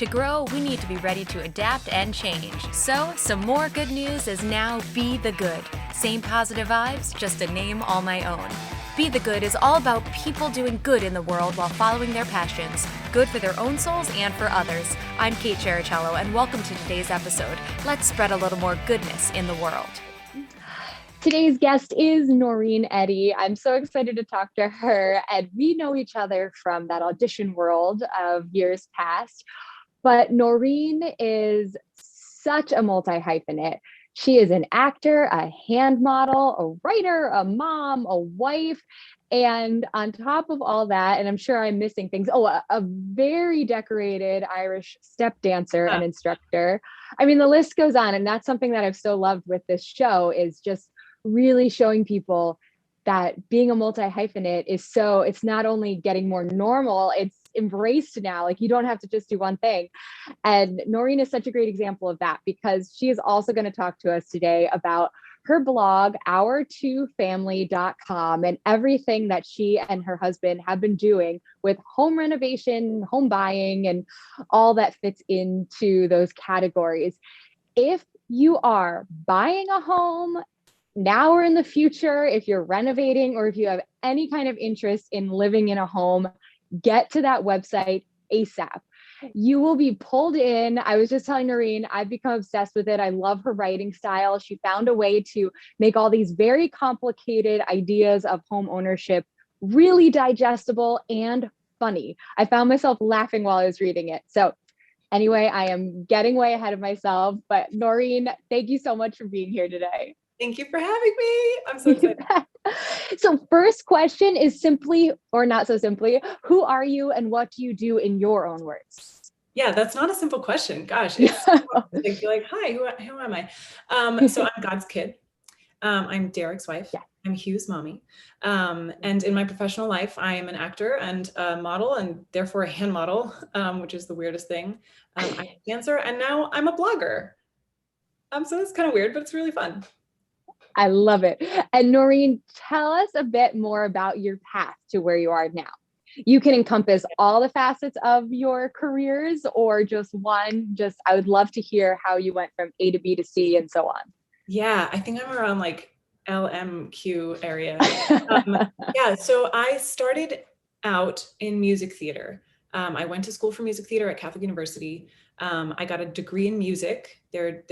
To grow, we need to be ready to adapt and change. So, some more good news is now Be the Good. Same positive vibes, just a name all my own. Be the Good is all about people doing good in the world while following their passions. Good for their own souls and for others. I'm Kate Cherichello, and welcome to today's episode. Let's spread a little more goodness in the world. Today's guest is Noreen Eddy. I'm so excited to talk to her, and we know each other from that audition world of years past. But Noreen is such a multi-hyphenate. She is an actor, a hand model, a writer, a mom, a wife, and on top of all that, and I'm sure I'm missing things, a very decorated Irish step dancer and instructor. I mean, the list goes on, and that's something that I've so loved with this show is just really showing people that being a multi-hyphenate it's not only getting more normal, it's embraced now. Like, you don't have to just do one thing. And Noreen is such a great example of that, because she is also going to talk to us today about her blog, our2family.com, and everything that she and her husband have been doing with home renovation, home buying, and all that fits into those categories. If you are buying a home now or in the future, if you're renovating, or if you have any kind of interest in living in a home, get to that website ASAP. You will be pulled in. I was just telling Noreen, I've become obsessed with it. I love her writing style. She found a way to make all these very complicated ideas of home ownership really digestible and funny. I found myself laughing while I was reading it. So anyway, I am getting way ahead of myself, but Noreen, thank you so much for being here today. Thank you for having me. I'm so excited. So first question is simply, or not so simply, who are you and what do you do in your own words? Yeah, that's not a simple question. Gosh, it's like, you're like, hi, who am I? So I'm God's kid. I'm Derek's wife. Yeah. I'm Hugh's mommy. And in my professional life, I am an actor and a model, and therefore a hand model, which is the weirdest thing. I'm a dancer, and now I'm a blogger. So it's kind of weird, but it's really fun. I love it. And Noreen, tell us a bit more about your path to where you are now. You can encompass all the facets of your careers or just one. I would love to hear how you went from A to B to C and so on. Yeah, I think I'm around like LMQ area. Yeah, so I started out in music theater. I went to school for music theater at Catholic University. I got a degree in music. Their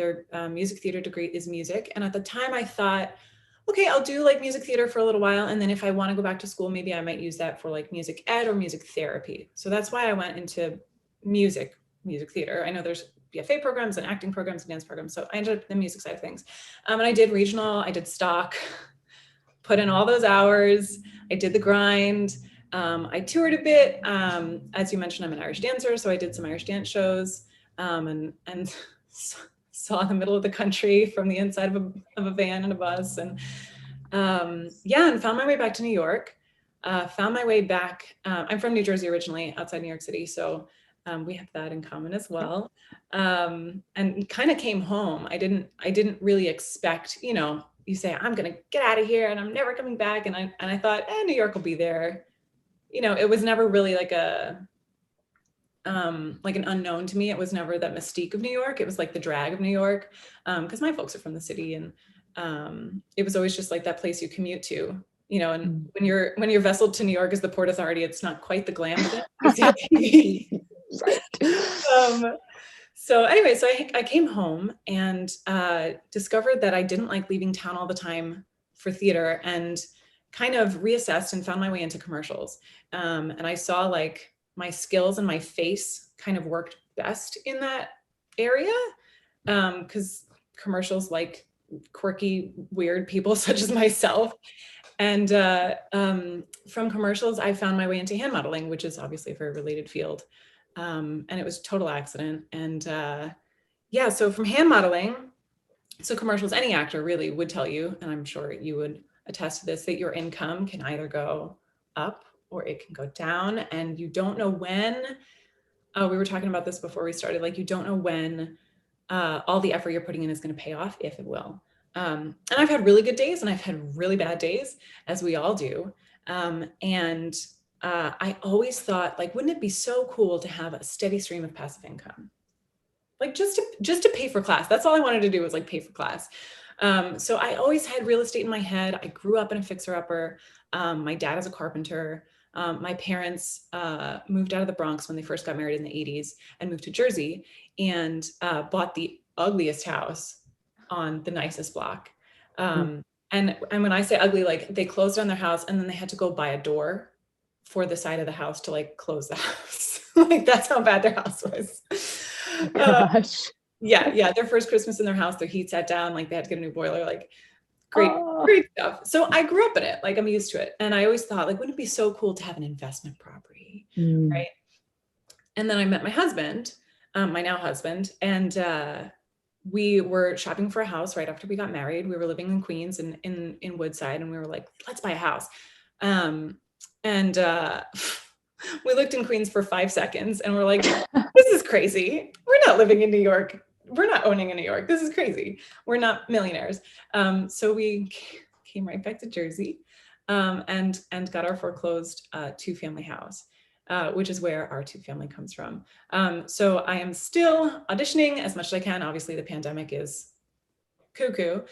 music theater degree is music. And at the time I thought, okay, I'll do like music theater for a little while. And then if I want to go back to school, maybe I might use that for like music ed or music therapy. So that's why I went into music theater. I know there's BFA programs and acting programs and dance programs. So I ended up in the music side of things. And I did regional, I did stock, put in all those hours. I did the grind. I toured a bit. As you mentioned, I'm an Irish dancer. So I did some Irish dance shows. And saw the middle of the country from the inside of a van and a bus, and and found my way back to New York. Found my way back. I'm from New Jersey originally, outside New York City, so we have that in common as well. And kind of came home. I didn't really expect, you say I'm gonna get out of here and I'm never coming back, and I thought, New York will be there. It was never really like an unknown to me. It was never that mystique of New York. It was like the drag of New York, because my folks are from the city, and it was always just like that place you commute to, and when you're vesseled to New York as the Port Authority, it's not quite the glam of it. Right. So anyway, so I came home and discovered that I didn't like leaving town all the time for theater, and kind of reassessed and found my way into commercials. And I saw like my skills and my face kind of worked best in that area, because commercials like quirky, weird people such as myself. And from commercials, I found my way into hand modeling, which is obviously a very related field. And it was a total accident. And so from hand modeling, so commercials, any actor really would tell you, and I'm sure you would attest to this, that your income can either go up or it can go down, and you don't know when. We were talking about this before we started, like you don't know when all the effort you're putting in is going to pay off, if it will. And I've had really good days and I've had really bad days, as we all do. And I always thought, like, wouldn't it be so cool to have a steady stream of passive income? Like just to pay for class. That's all I wanted to do was like pay for class. So I always had real estate in my head. I grew up in a fixer-upper. My dad is a carpenter. My parents moved out of the Bronx when they first got married in the 80s and moved to Jersey and bought the ugliest house on the nicest block. And when I say ugly, like they closed on their house and then they had to go buy a door for the side of the house to like close the house. Like that's how bad their house was. Gosh. Yeah. Their first Christmas in their house, their heat sat down, like they had to get a new boiler, like great stuff. So I grew up in it, like I'm used to it. And I always thought, like, wouldn't it be so cool to have an investment property, right? And then I met my husband, my now husband, and we were shopping for a house right after we got married. We were living in Queens and in Woodside, and we were like, let's buy a house. And we looked in Queens for 5 seconds and we're like, this is crazy. We're not living in New York. We're not owning in New York. This is crazy. We're not millionaires. So we came right back to Jersey and got our foreclosed 2-family house, which is where our 2-family comes from. So I am still auditioning as much as I can. Obviously the pandemic is cuckoo.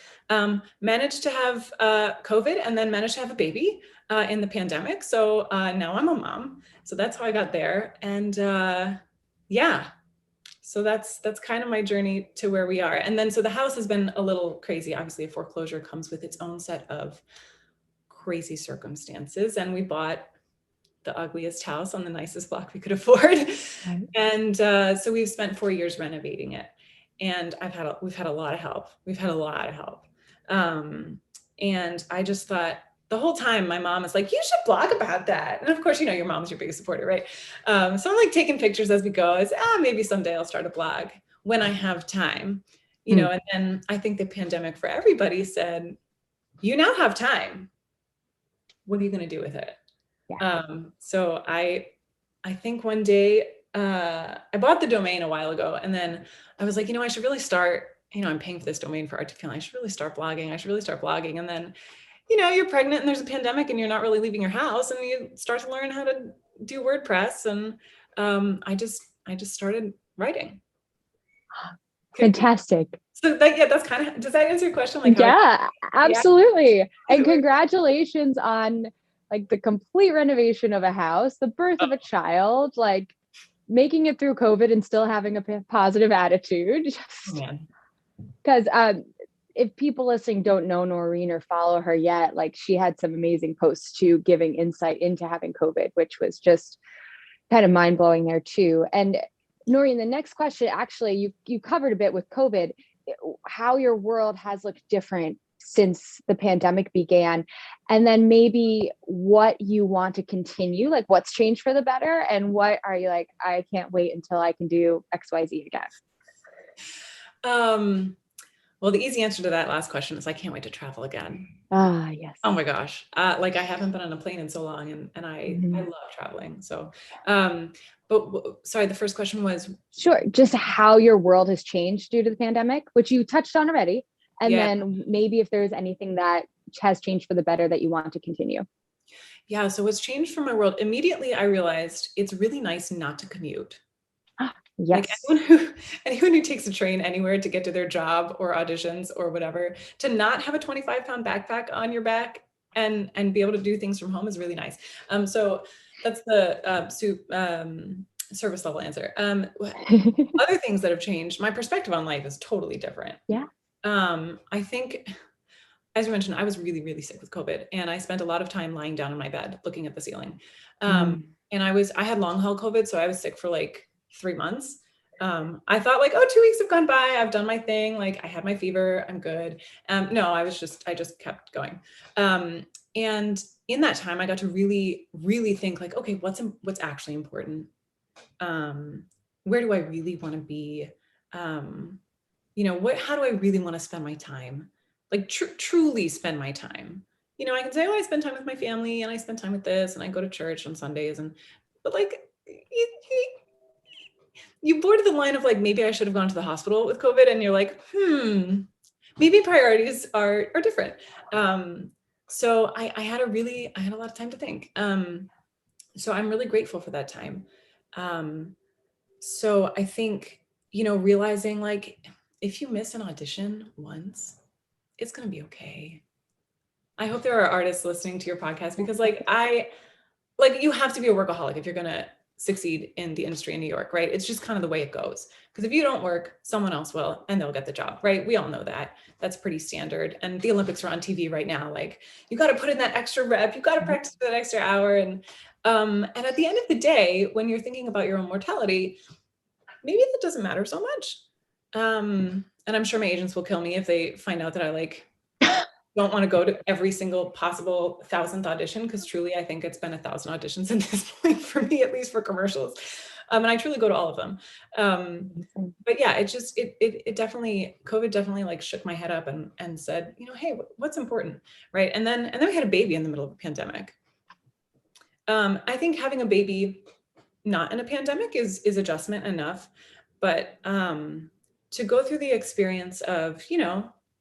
Managed to have COVID and then managed to have a baby in the pandemic. So now I'm a mom. So that's how I got there. And yeah, so that's kind of my journey to where we are. And then, so the house has been a little crazy. Obviously a foreclosure comes with its own set of crazy circumstances. And we bought the ugliest house on the nicest block we could afford. And so we've spent 4 years renovating it. And we've had a lot of help. We've had a lot of help. And I just thought the whole time my mom is like, you should blog about that. And of course, you know, your mom's your biggest supporter, right? So I'm like taking pictures as we go. As maybe someday I'll start a blog when I have time, you know. And then I think the pandemic for everybody said, you now have time. What are you going to do with it? Yeah. So I think one day I bought the domain a while ago, and then I was like, you know, I should really start, you know, I'm paying for this domain for Art to Kill. I should really start blogging. I should really start blogging. And then, you know, you're pregnant and there's a pandemic and you're not really leaving your house, and you start to learn how to do WordPress. And I just started writing. Fantastic. So that's kind of, does that answer your question? Like, absolutely. And congratulations on like the complete renovation of a house, the birth of a child, like making it through COVID and still having a positive attitude. Because if people listening don't know Noreen or follow her yet, like she had some amazing posts too, giving insight into having COVID, which was just kind of mind blowing there too. And Noreen, the next question, actually, you covered a bit with COVID, how your world has looked different since the pandemic began, and then maybe what you want to continue, like what's changed for the better, and what are you like, I can't wait until I can do XYZ again? Well, the easy answer to that last question is I can't wait to travel again. Yes. Oh my gosh. Like I haven't been on a plane in so long, and I love traveling. So, but sorry, the first question was? Sure. Just how your world has changed due to the pandemic, which you touched on already. And then maybe if there's anything that has changed for the better that you want to continue. Yeah. So what's changed for my world? Immediately, I realized it's really nice not to commute. Yes. Like anyone who takes a train anywhere to get to their job or auditions or whatever, to not have a 25-pound backpack on your back and be able to do things from home is really nice. So that's the service level answer. Other things that have changed, my perspective on life is totally different. Yeah. I think, as you mentioned, I was really, really sick with COVID, and I spent a lot of time lying down in my bed looking at the ceiling. And I had long haul COVID, so I was sick for like 3 months. I thought like, 2 weeks have gone by. I've done my thing. Like I had my fever. I'm good. No, I just kept going. And in that time, I got to really, really think like, okay, what's actually important? Where do I really want to be? You know, how do I really want to spend my time? Like truly spend my time. You know, I can say, I spend time with my family and I spend time with this and I go to church on Sundays, but like, you board the line of like, maybe I should have gone to the hospital with COVID, and you're like, maybe priorities are different. So I had a lot of time to think. So I'm really grateful for that time. So I think, realizing like, if you miss an audition once, it's going to be okay. I hope there are artists listening to your podcast, because you have to be a workaholic if you're going to succeed in the industry in New York, right? It's just kind of the way it goes. Because if you don't work, someone else will, and they'll get the job, right? We all know that. That's pretty standard. And the Olympics are on TV right now. Like, you got to put in that extra rep, you got to practice for that extra hour. And at the end of the day, when you're thinking about your own mortality, maybe that doesn't matter so much. And I'm sure my agents will kill me if they find out that I don't want to go to every single possible 1,000th audition, because truly I think it's been 1,000 auditions at this point for me, at least for commercials. And I truly go to all of them. But yeah, it definitely, COVID definitely shook my head up and said, hey, what's important, right? And then we had a baby in the middle of a pandemic. I think having a baby not in a pandemic is adjustment enough, but to go through the experience of,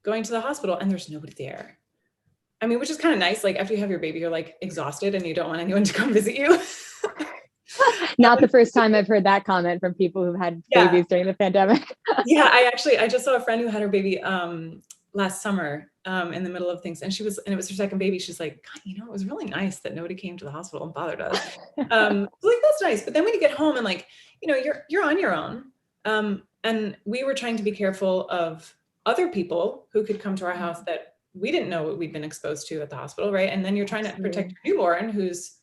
going to the hospital and there's nobody there. I mean, which is kind of nice. Like, after you have your baby, you're exhausted and you don't want anyone to come visit you. Not the first time I've heard that comment from people who've had babies during the pandemic. Yeah, I just saw a friend who had her baby last summer in the middle of things, and it was her second baby. She's like, God, it was really nice that nobody came to the hospital and bothered us. That's nice. But then when you get home and you're on your own, and we were trying to be careful of other people who could come to our house that we didn't know what we'd been exposed to at the hospital, right? And then you're trying to protect your newborn, who's,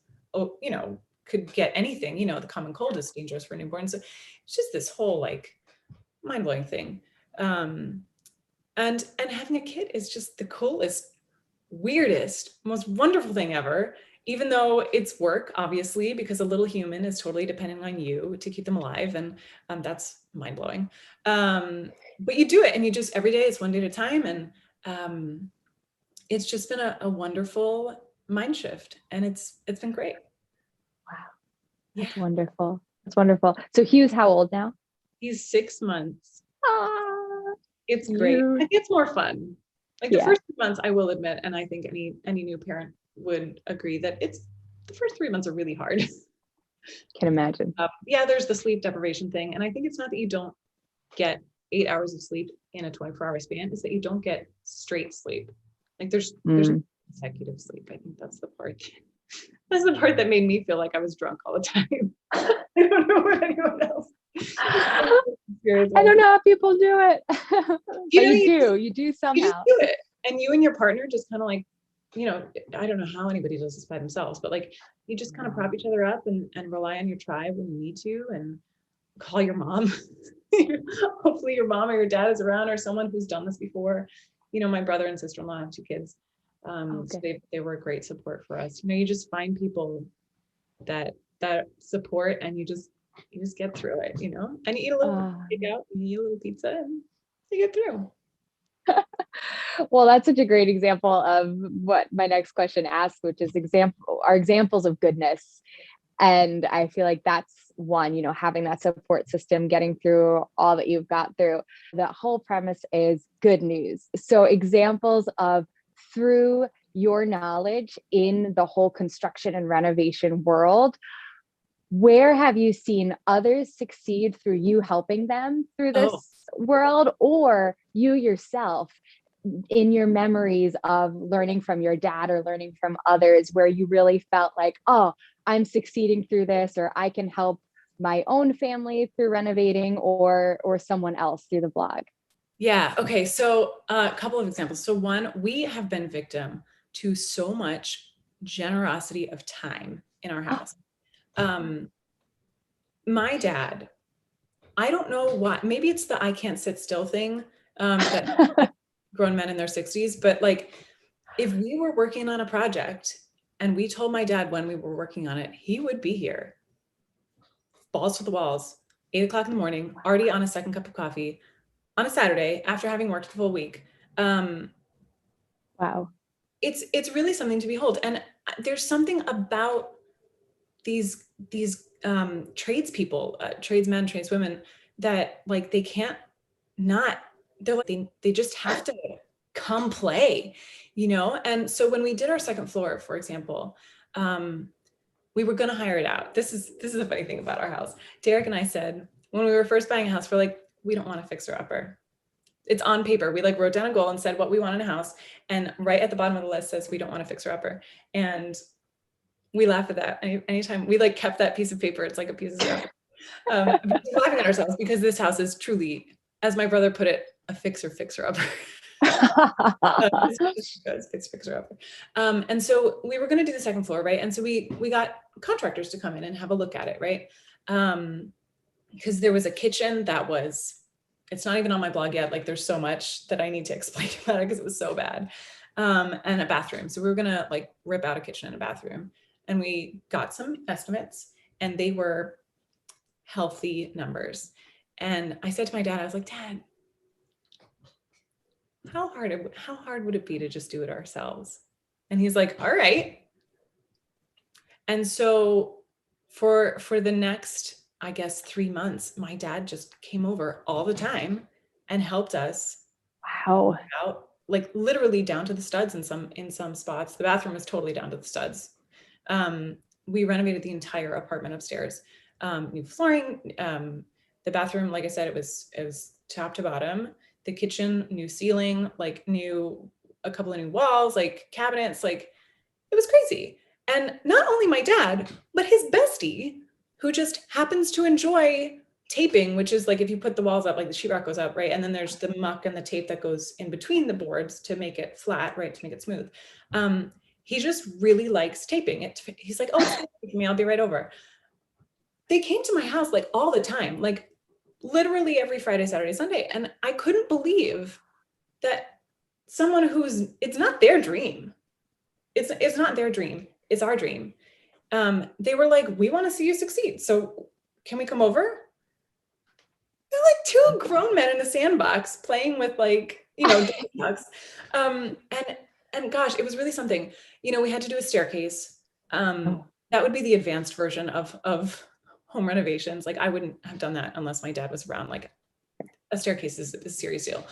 could get anything. The common cold is dangerous for newborns. So it's just this whole mind-blowing thing. And having a kid is just the coolest, weirdest, most wonderful thing ever, even though it's work, obviously, because a little human is totally dependent on you to keep them alive. And that's mind-blowing. But you do it, and you just, every day it's one day at a time. And it's just been a wonderful mind shift, and it's been great. Wow. That's wonderful. That's wonderful. So Hugh's how old now? He's 6 months. It's great. I think it's more fun. The first 2 months, I will admit, and I think any new parent would agree that the first 3 months are really hard. Can imagine. There's the sleep deprivation thing. And I think it's not that you don't get 8 hours of sleep in a 24-hour span, it's that you don't get straight sleep. There's consecutive sleep. I think that's the part. That's the part that made me feel like I was drunk all the time. I don't know about anyone else. I don't know how people do it. You do somehow. You just do it. And you and your partner just kind of I don't know how anybody does this by themselves, but you just kind of prop each other up and rely on your tribe when you need to, and call your mom. Hopefully your mom or your dad is around, or someone who's done this before. My brother and sister-in-law have 2 kids. So they were a great support for us. You just find people that support, and you just get through it, and you eat a little takeout, and you eat a little pizza, and you get through. Well, that's such a great example of what my next question asks, which is examples of goodness. And I feel like that's one, having that support system, getting through all that you've got through. The whole premise is good news. So examples of, through your knowledge in the whole construction and renovation world, where have you seen others succeed through you helping them through this world, or you yourself in your memories of learning from your dad or learning from others, where you really felt like, oh, I'm succeeding through this, or I can help my own family through renovating, or someone else through the blog? Yeah. Okay. So a couple of examples. So one, we have been victim to so much generosity of time in our house. My dad, I don't know why, maybe it's the I can't sit still thing, that grown men in their 60s, but if we were working on a project and we told my dad when we were working on it, he would be here, balls to the walls, 8 o'clock in the morning, already on a second cup of coffee on a Saturday after having worked the full week. Wow. It's really something to behold. And there's something about these tradespeople, tradesmen, tradeswomen, that they can't not, they just have to come play, And so when we did our second floor, for example, we were going to hire it out. This is a funny thing about our house. Derek and I said, when we were first buying a house, we're like, we don't want a fixer upper. It's on paper. We like wrote down a goal and said what we want in a house. And right at the bottom of the list says, we don't want a fixer upper. And we laugh at that. Anytime we like kept that piece of paper, it's like a piece of stuff. We're laughing at ourselves because this house is truly, as my brother put it, a fixer upper. Fixer upper. And so we were going to do the second floor, right? And so we got contractors to come in and have a look at it, right? Because there was a kitchen that was, it's not even on my blog yet. Like there's so much that I need to explain about it because it was so bad. And a bathroom. So we were going to like rip out a kitchen and a bathroom. And we got some estimates and they were healthy numbers. And I said to my dad, I was like, Dad, how hard would it be to just do it ourselves? And he's like, all right. And so for the next, I guess, 3 months, my dad just came over all the time and helped us. Wow. Out, like literally down to the studs in some spots. The bathroom was totally down to the studs. We renovated the entire apartment upstairs. New flooring, the bathroom, like I said, it was top to bottom. The kitchen, new ceiling, like a couple of new walls, like cabinets, like it was crazy. And not only my dad, but his bestie, who just happens to enjoy taping, which is like if you put the walls up, like the sheetrock goes up, right? And then there's the muck and the tape that goes in between the boards to make it flat, right? To make it smooth. He just really likes taping it. He's like, oh, it's for me, I'll be right over. They came to my house like all the time, like literally every Friday, Saturday, Sunday. And I couldn't believe that someone it's not their dream. It's not their dream. It's our dream. They were like, we want to see you succeed. So can we come over? They're like two grown men in a sandbox playing with like, ducks. And gosh, it was really something. We had to do a staircase. That would be the advanced version of home renovations. Like I wouldn't have done that unless my dad was around. Like a staircase is a serious deal.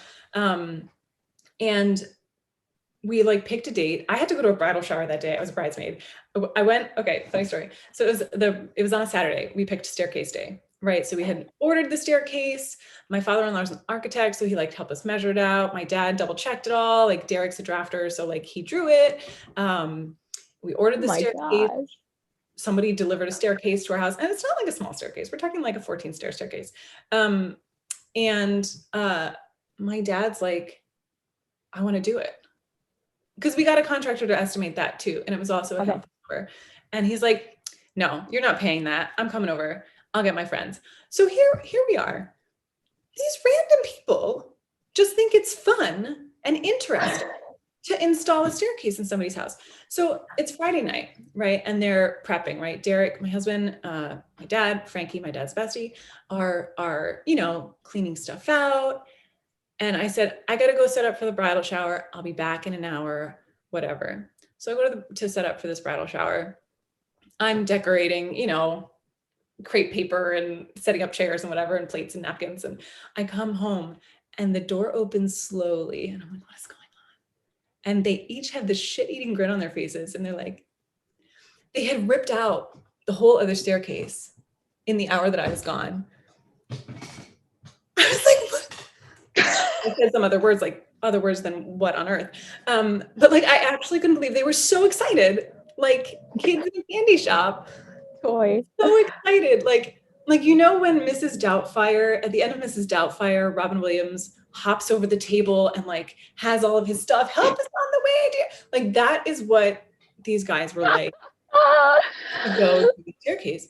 And we like picked a date. I had to go to a bridal shower that day. I was a bridesmaid. Okay, funny story. So it was on a Saturday. We picked staircase day, right? So we had ordered the staircase. My father-in-law's an architect, so he like helped us measure it out. My dad double checked it all. Like Derek's a drafter, so like he drew it. We ordered the staircase. Gosh. Somebody delivered a staircase to our house, and it's not like a small staircase. We're talking like a 14-stair staircase. And my dad's like, I want to do it. Because we got a contractor to estimate that too. And it was also a health number. And he's like, no, you're not paying that. I'm coming over. I'll get my friends. So here we are. These random people just think it's fun and interesting to install a staircase in somebody's house. So it's Friday night, right? And they're prepping, right? Derek, my husband, my dad, Frankie, my dad's bestie, are cleaning stuff out. And I said, I got to go set up for the bridal shower. I'll be back in an hour, whatever. So I go to set up for this bridal shower. I'm decorating, crepe paper and setting up chairs and whatever, and plates and napkins. And I come home and the door opens slowly. And I'm like, what is going on? And they each have this shit-eating grin on their faces. And they're like, they had ripped out the whole other staircase in the hour that I was gone. I was like, what? I said some other words than what on earth. But like, I actually couldn't believe they were so excited, like kids in a candy shop. Toy. So excited. Like, when Mrs. Doubtfire, at the end of Mrs. Doubtfire, Robin Williams hops over the table and like has all of his stuff, help us on the way, dear. Like that is what these guys were like to go to the staircase.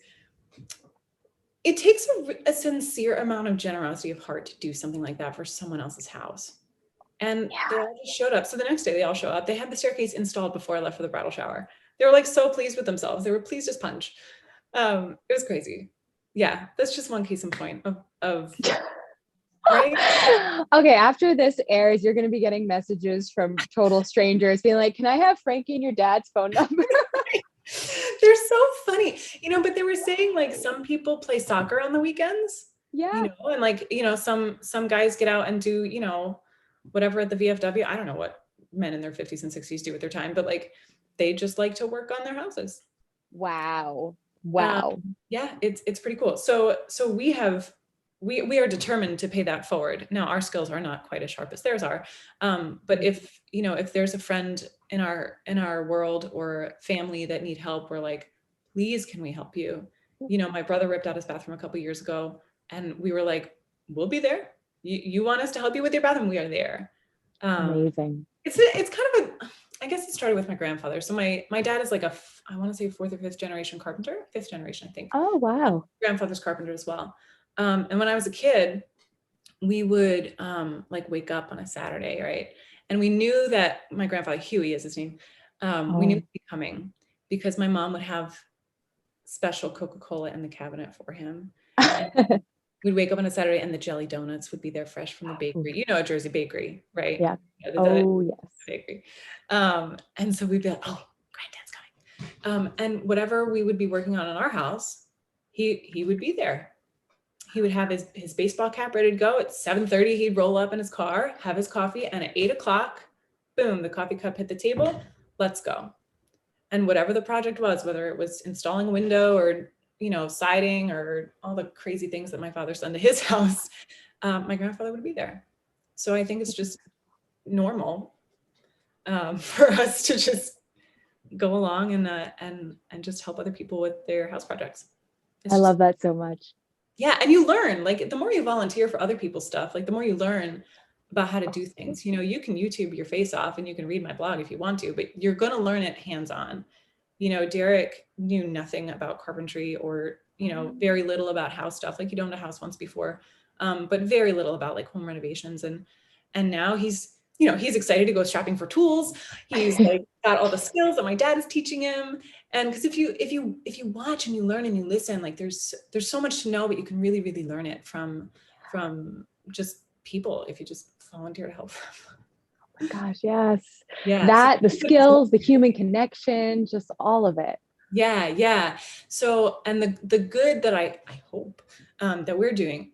It takes a sincere amount of generosity of heart to do something like that for someone else's house. And they all just showed up. So the next day they all show up. They had the staircase installed before I left for the bridal shower. They were like so pleased with themselves. They were pleased as punch. It was crazy. Yeah, that's just one case in point of right? Okay, after this airs, you're going to be getting messages from total strangers being like, can I have Frankie and your dad's phone number? They're so funny, but they were saying like some people play soccer on the weekends. Yeah. And like, some guys get out and do, whatever at the VFW. I don't know what men in their 50s and 60s do with their time, but like, they just like to work on their houses. Wow. Um, Wow. yeah, it's pretty cool. So we are determined to pay that forward. Now our skills are not quite as sharp as theirs are. But if there's a friend in our world or family that need help, we're like, please, can we help you? My brother ripped out his bathroom a couple years ago, and we were like, we'll be there. You want us to help you with your bathroom? We are there. Amazing. It's kind of I guess it started with my grandfather. So my dad is like I want to say fourth or fifth generation carpenter, fifth generation, I think. Oh, wow. Grandfather's carpenter as well. And when I was a kid, we would like wake up on a Saturday, right? And we knew that my grandfather, Huey is his name, we knew he'd be coming because my mom would have special Coca-Cola in the cabinet for him. And we'd wake up on a Saturday and the jelly donuts would be there fresh from the bakery. A Jersey bakery, right? Yeah. The Yes. bakery. And so we'd be like, oh, granddad's coming. And whatever we would be working on in our house, he would be there. He would have his baseball cap ready to go. At 7:30, he'd roll up in his car, have his coffee, and at 8 o'clock, boom, the coffee cup hit the table. Let's go. And whatever the project was, whether it was installing a window or siding or all the crazy things that my father's done to his house, my grandfather would be there. So I think it's just normal for us to just go along and just help other people with their house projects. I love that so much. Yeah. And you learn, like, the more you volunteer for other people's stuff, like the more you learn about how to do things. You can YouTube your face off and you can read my blog if you want to, but you're going to learn it hands-on. Derek knew nothing about carpentry or, very little about house stuff. Like, he'd owned a house once before, but very little about like home renovations. And now he's excited to go shopping for tools. He's like got all the skills that my dad is teaching him. And because if you watch and you learn and you listen, like there's so much to know, but you can really, really learn it from just people if you just volunteer to help them. Oh my gosh, yes. Yeah. The skills, the human connection, just all of it. Yeah. So, and the good that I hope that we're doing,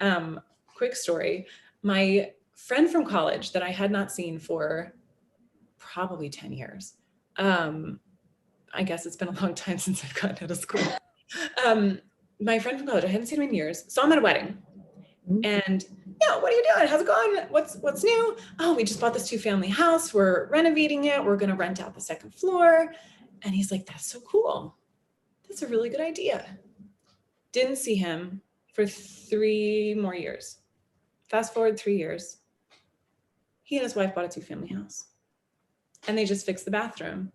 quick story, my friend from college that I had not seen for probably 10 years. I guess it's been a long time since I've gotten out of school. My friend from college, I hadn't seen him in years. So I'm at a wedding. And what are you doing? How's it going? What's new? Oh, we just bought this 2-family house. We're renovating it. We're going to rent out the second floor. And he's like, that's so cool. That's a really good idea. Didn't see him for 3 more years. Fast forward 3 years. He and his wife bought a 2-family house. And they just fixed the bathroom.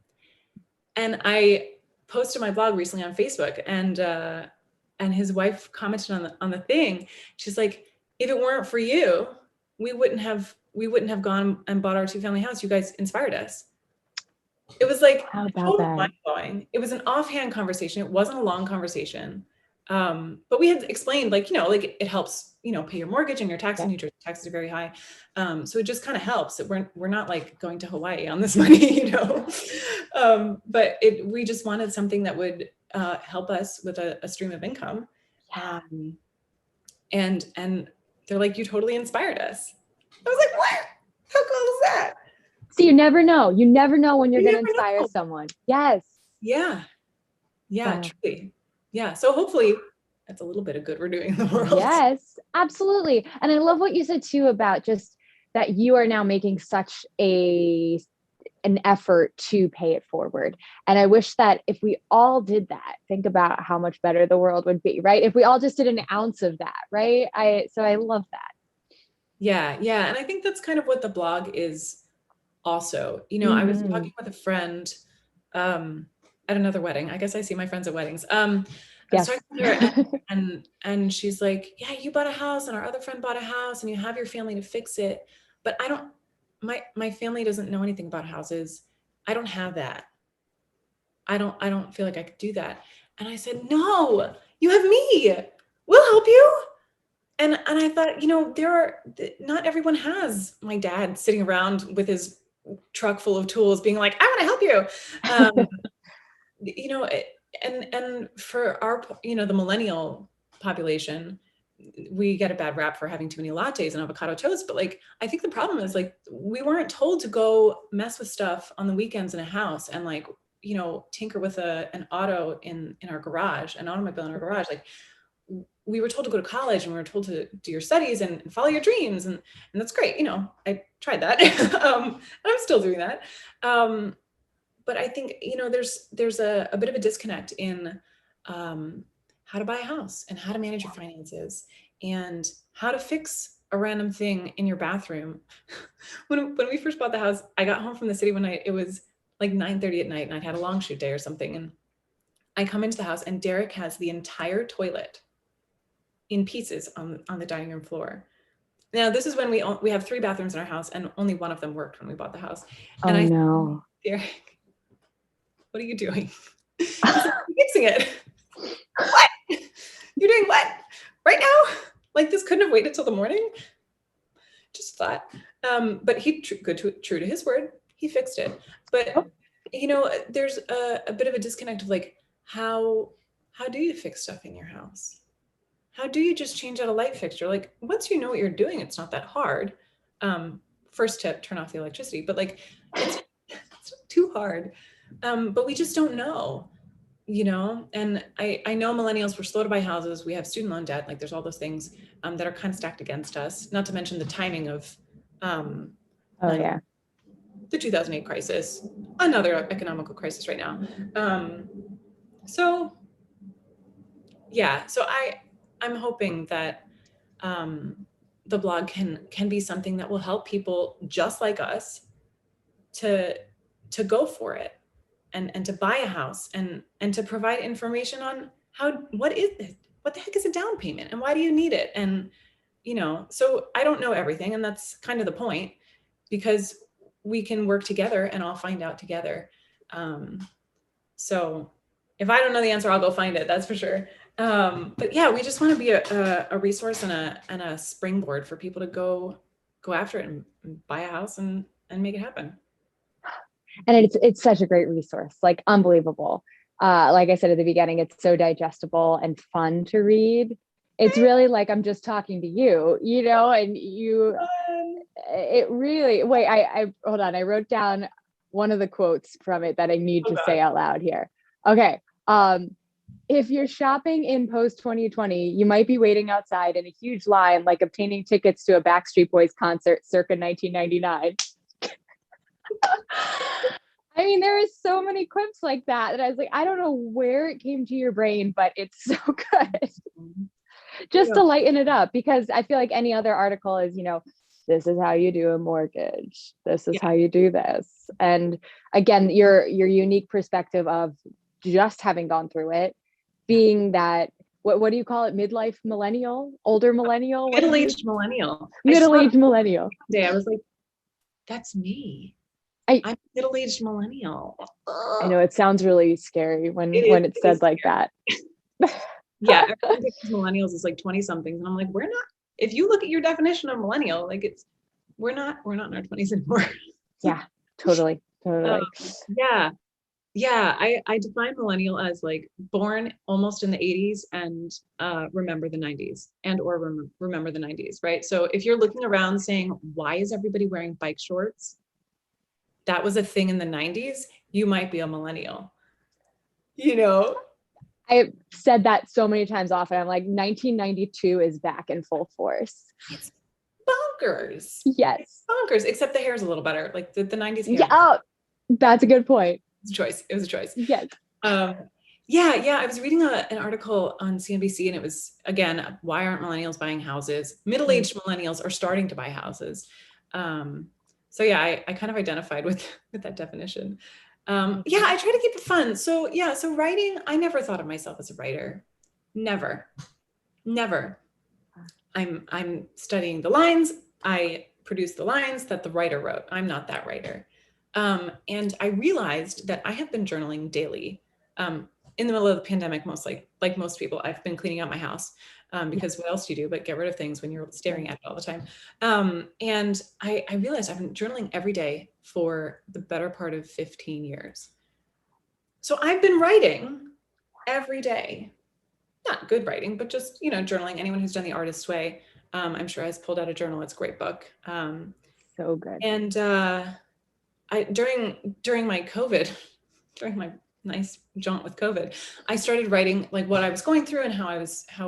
And I posted my blog recently on Facebook, and his wife commented on the thing. She's like, if it weren't for you, we wouldn't have gone and bought our 2-family house. You guys inspired us. It was like totally mind-blowing. It was an offhand conversation. It wasn't a long conversation. But we had explained, like it helps, pay your mortgage and your taxes. New Jersey taxes are very high. So it just kind of helps that we're not like going to Hawaii on this money, but we just wanted something that would help us with a stream of income. And they're like, you totally inspired us. I was like, what? How cool is that? So you never know when you're going to inspire someone. Yes. Yeah. Wow. Truly. Yeah. So hopefully that's a little bit of good we're doing in the world. Yes, absolutely. And I love what you said too about just that you are now making such an effort to pay it forward. And I wish that if we all did that, think about how much better the world would be, right? If we all just did an ounce of that, right? So I love that. Yeah. And I think that's kind of what the blog is also. I was talking with a friend at another wedding. I guess I see my friends at weddings. I was talking to her and she's like, yeah, you bought a house and our other friend bought a house and you have your family to fix it. But my family doesn't know anything about houses. I don't have that. I don't feel like I could do that. And I said, no, you have me. We'll help you. And I thought, not everyone has my dad sitting around with his truck full of tools being like, I want to help you. And for our, the millennial population, we get a bad rap for having too many lattes and avocado toast. But like, I think the problem is like, we weren't told to go mess with stuff on the weekends in a house and like, tinker with an auto in our garage, an automobile in our garage. Like, we were told to go to college and we were told to do your studies and follow your dreams. And that's great. I tried that. And I'm still doing that. But I think, there's a bit of a disconnect in how to buy a house and how to manage your finances and how to fix a random thing in your bathroom. When we first bought the house, I got home from the city one night. It was like 9:30 at night and I'd had a long shoot day or something. And I come into the house and Derek has the entire toilet in pieces on the dining room floor. Now, this is when we have 3 bathrooms in our house and only one of them worked when we bought the house. And I said, Derek, what are you doing? He said, I'm fixing it. What? You're doing what? Right now? Like, this couldn't have waited till the morning? Just thought. But he, true to his word, he fixed it. But, there's a bit of a disconnect of like, how do you fix stuff in your house? How do you just change out a light fixture? Like, once you know what you're doing, it's not that hard. First tip, turn off the electricity, but like, it's too hard. But we just don't know, and I know millennials, we're slow to buy houses. We have student loan debt. Like, there's all those things that are kind of stacked against us, not to mention the timing of the 2008 crisis, another economical crisis right now. So I'm hoping that the blog can be something that will help people just like us to go for it and to buy a house and to provide information on what is it? What the heck is a down payment and why do you need it? And, so I don't know everything, and that's kind of the point, because we can work together and all find out together. So if I don't know the answer, I'll go find it. That's for sure. But yeah, we just want to be a resource and a springboard for people to go after it and buy a house and make it happen. And it's such a great resource, like unbelievable. Like I said at the beginning, it's so digestible and fun to read. It's really like I'm just talking to you, and it really, wait, I hold on. I wrote down one of the quotes from it that I need to say out loud here. Okay. If you're shopping in post 2020, you might be waiting outside in a huge line, like obtaining tickets to a Backstreet Boys concert circa 1999. I mean, there is so many quips like that I was like, I don't know where it came to your brain, but it's so good. Just to lighten it up, because I feel like any other article is, this is how you do a mortgage. This is how you do this. And again, your unique perspective of just having gone through it, being that, what do you call it? MidLife millennial, older millennial, middle-aged millennial. Middle-aged millennial. Day, I was like, that's me. I'm a middle-aged millennial. I know it sounds really scary when it's said like that. Yeah, everyone thinks millennials is like 20 somethings, and I'm like, we're not. If you look at your definition of millennial, like we're not in our 20s anymore. Yeah, totally. Yeah. I define millennial as like born almost in the 80s and remember the 90s or remember the 90s, right? So if you're looking around saying, why is everybody wearing bike shorts? That was a thing in the 90s. You might be a millennial. I've said that so many times often. I'm like, 1992 is back in full force. It's bonkers. Yes. It's bonkers, except the hair's a little better. Like the 90s hair. Yeah, that's a good point. It was a choice. Yes. Yeah. I was reading an article on CNBC, and it was, again, why aren't millennials buying houses? Middle-aged millennials are starting to buy houses. So yeah, I kind of identified with that definition. I try to keep it fun. So writing, I never thought of myself as a writer. Never. I'm studying the lines. I produce the lines that the writer wrote. I'm not that writer. And I realized that I have been journaling daily. In the middle of the pandemic, mostly, like most people, I've been cleaning out my house because what else do you do but get rid of things when you're staring at it all the time? And I realized I've been journaling every day for the better part of 15 years. So I've been writing every day. Not good writing, but just, journaling. Anyone who's done The Artist's Way, I'm sure has pulled out a journal. It's a great book. So good. And during my COVID, during my nice jaunt with COVID, I started writing like what I was going through and how it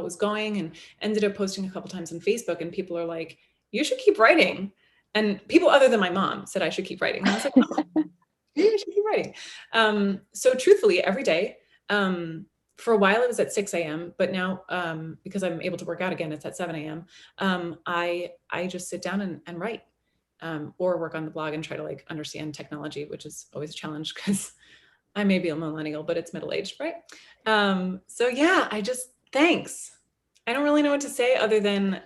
was going, and ended up posting a couple times on Facebook, and people are like, you should keep writing. And people other than my mom said I should keep writing. And I was like, oh, maybe I should keep writing. So truthfully, every day, for a while it was at 6 a.m., but now, because I'm able to work out again, it's at 7 a.m. I just sit down and write, or work on the blog and try to like understand technology, which is always a challenge because I may be a millennial, but it's middle-aged, right? So yeah, thanks. I don't really know what to say other than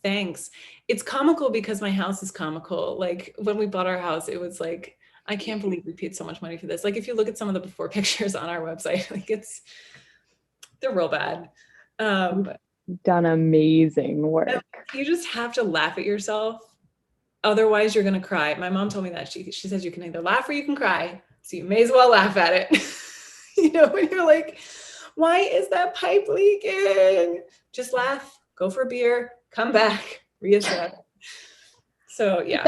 thanks. It's comical because my house is comical. Like when we bought our house, it was like, I can't believe we paid so much money for this. Like if you look at some of the before pictures on our website, like they're real bad. Done amazing work. You just have to laugh at yourself. Otherwise you're going to cry. My mom told me that she says you can either laugh or you can cry. So you may as well laugh at it. When you're like, why is that pipe leaking? Just laugh, go for a beer, come back, reassess. So yeah.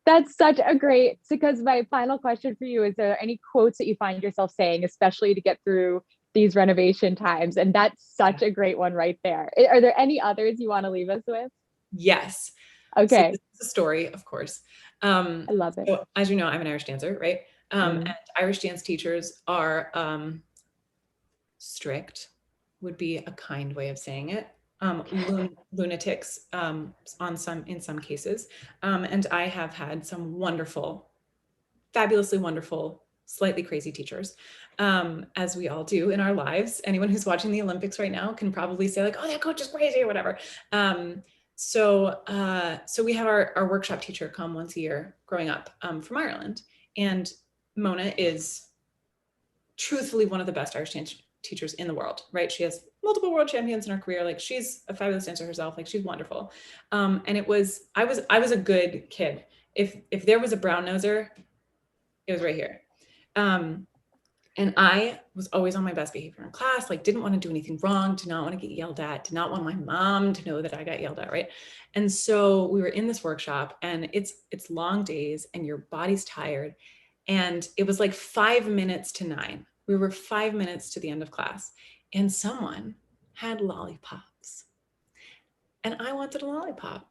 That's such a great, because my final question for you, is there any quotes that you find yourself saying, especially to get through these renovation times? And that's such a great one right there. Are there any others you want to leave us with? Yes. Okay. So this is a story, of course. I love it. So as you know, I'm an Irish dancer, right? And Irish dance teachers are strict, would be a kind way of saying it. Lunatics in some cases. And I have had some wonderful, fabulously wonderful, slightly crazy teachers, as we all do in our lives. Anyone who's watching the Olympics right now can probably say like, oh, that coach is crazy or whatever. So we have our workshop teacher come once a year growing up, from Ireland. And Mona is truthfully one of the best Irish dance teachers in the world, right? She has multiple world champions in her career. Like she's a fabulous dancer herself. Like she's wonderful. And I was a good kid. If there was a brown noser, it was right here. And I was always on my best behavior in class, like didn't want to do anything wrong, did not want to get yelled at, did not want my mom to know that I got yelled at, right? And so we were in this workshop, and it's long days and your body's tired. And it was like 5 minutes to 9. We were 5 minutes to the end of class, and someone had lollipops. And I wanted a lollipop.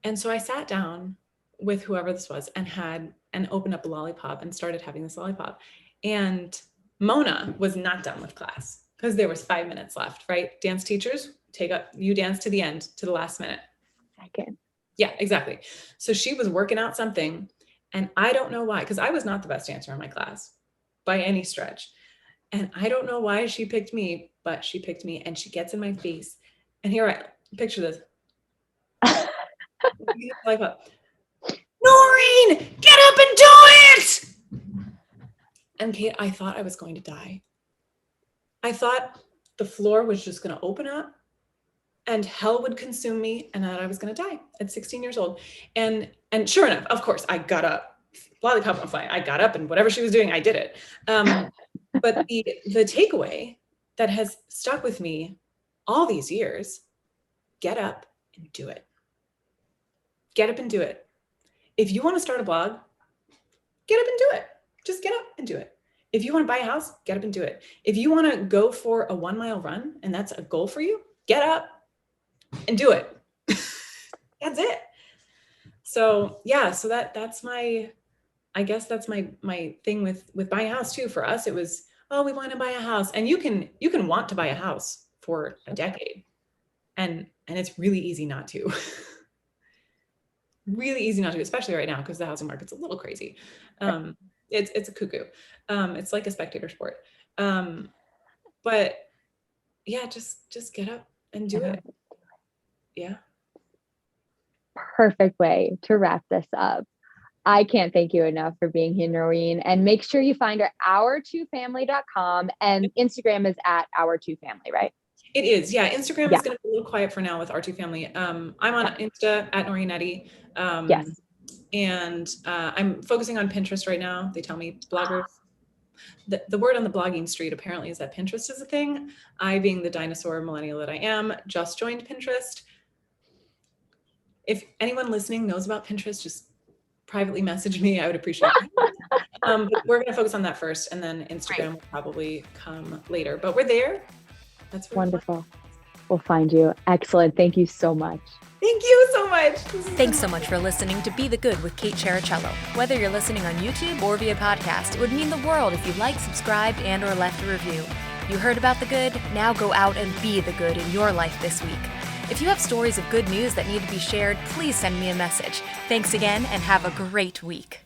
And so I sat down with whoever this was and opened up a lollipop and started having this lollipop. And Mona was not done with class because there was 5 minutes left, right? Dance teachers, you dance to the end, to the last minute. Second. Yeah, exactly. So she was working out something, and I don't know why, because I was not the best dancer in my class by any stretch. And I don't know why she picked me, but she picked me, and she gets in my face. And picture this. Noreen, get up and do it! And Kate, I thought I was going to die. I thought the floor was just going to open up and hell would consume me, and that I was going to die at 16 years old. And sure enough, of course, I got up. Lollipop on fire. I got up, and whatever she was doing, I did it. But the takeaway that has stuck with me all these years: get up and do it. Get up and do it. If you want to start a blog, get up and do it. Just get up and do it. If you want to buy a house, get up and do it. If you want to go for a 1 mile run and that's a goal for you, get up and do it. That's it. So yeah, so that's my thing with buying a house too. For us, it was, oh, we want to buy a house. And you can want to buy a house for a decade. And it's really easy not to. Really easy not to, especially right now, because the housing market's a little crazy. It's a cuckoo. It's like a spectator sport. But yeah, just get up and do it. Yeah. Perfect way to wrap this up. I can't thank you enough for being here, Noreen. And make sure you find her our2family.com, and Instagram is at our2family, right? It is. Yeah. Instagram is going to be a little quiet for now with R2Family. I'm on Insta at Noreen Eddy. Yes. And I'm focusing on Pinterest right now. They tell me bloggers. The word on the blogging street apparently is that Pinterest is a thing. I, being the dinosaur millennial that I am, just joined Pinterest. If anyone listening knows about Pinterest, just privately message me. I would appreciate it. But we're going to focus on that first, and then Instagram will probably come later. But we're there. That's wonderful. We'll find you. Excellent. Thank you so much. Thank you so much. Thanks so much for listening to Be the Good with Kate Cherichello. Whether you're listening on YouTube or via podcast, it would mean the world if you liked, subscribed, and or left a review. You heard about the good? Now go out and be the good in your life this week. If you have stories of good news that need to be shared, please send me a message. Thanks again, and have a great week.